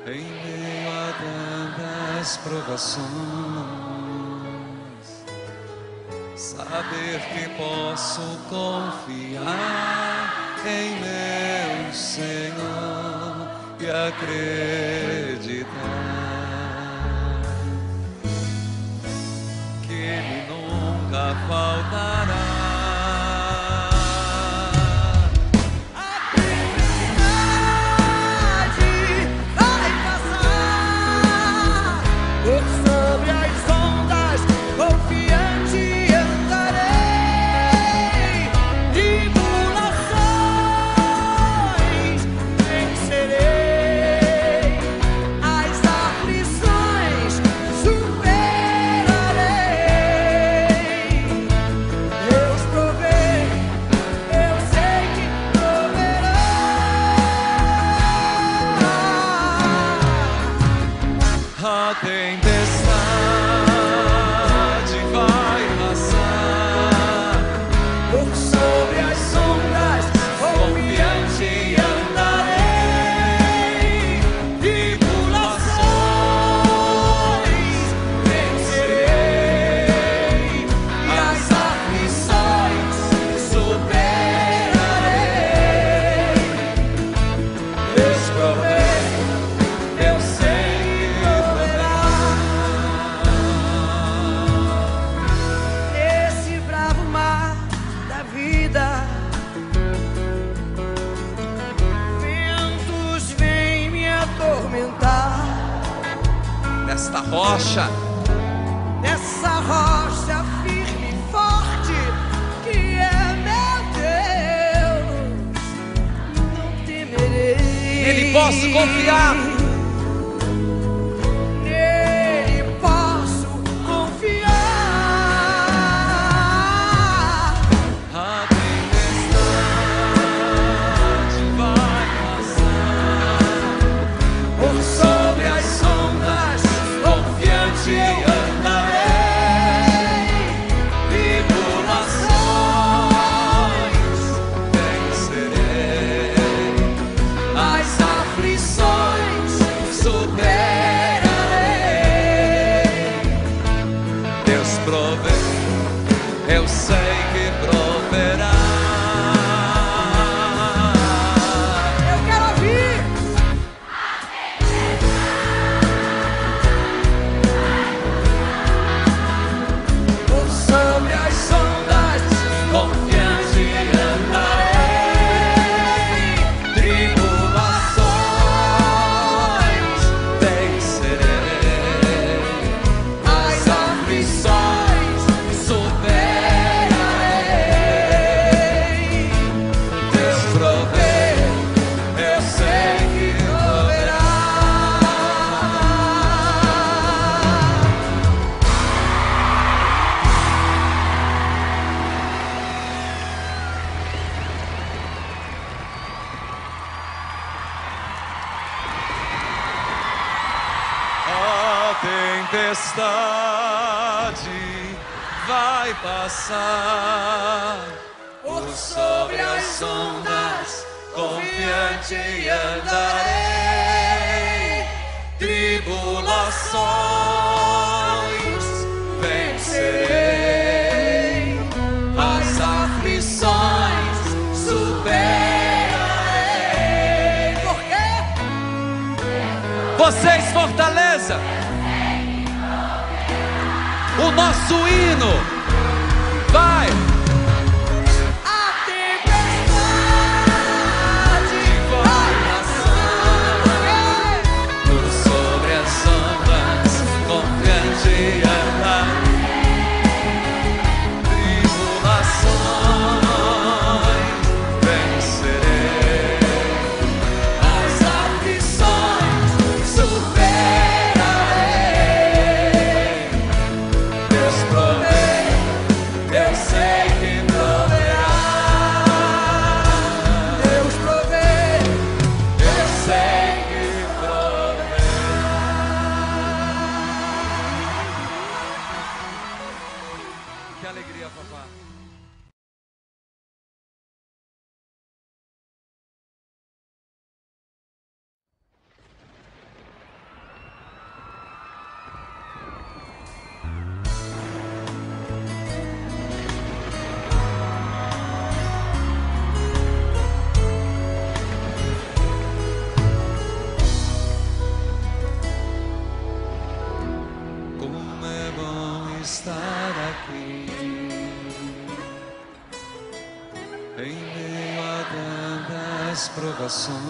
Em meio a tantas provações, saber que posso confiar em meu Senhor e acreditar que Ele nunca faltará. A tempestade vai passar, por sobre as ondas, confiante andarei. Tribulações vencerei, e as aflições superarei. Deus provê, eu sei. Ventos vêm me atormentar Nesta rocha, nessa rocha firme e forte que é meu Deus, não temerei. nele posso confiar. Nele posso confiar. A tempestade vai passar, Por sobre as ondas, confiante andarei. Tribulações vencerei, as aflições superarei. Deus provê, eu sei que proverá. eu quero ouvir. Por sobre as ondas, confiante andarei. Tribulações vencerei, as aflições superarei. Deus provê, eu sei que proverá. A tempestade vai passar, por sobre as ondas, confiante andarei. Tribulações vencerei, as aflições superarei. Por quê? Vocês, Fortaleza, o nosso hino vai. A tempestade vai passar. Por sobre as ondas, confiante andarei. Tribulações vencerei, as aflições superarei. Deus provê, eu sei. provações.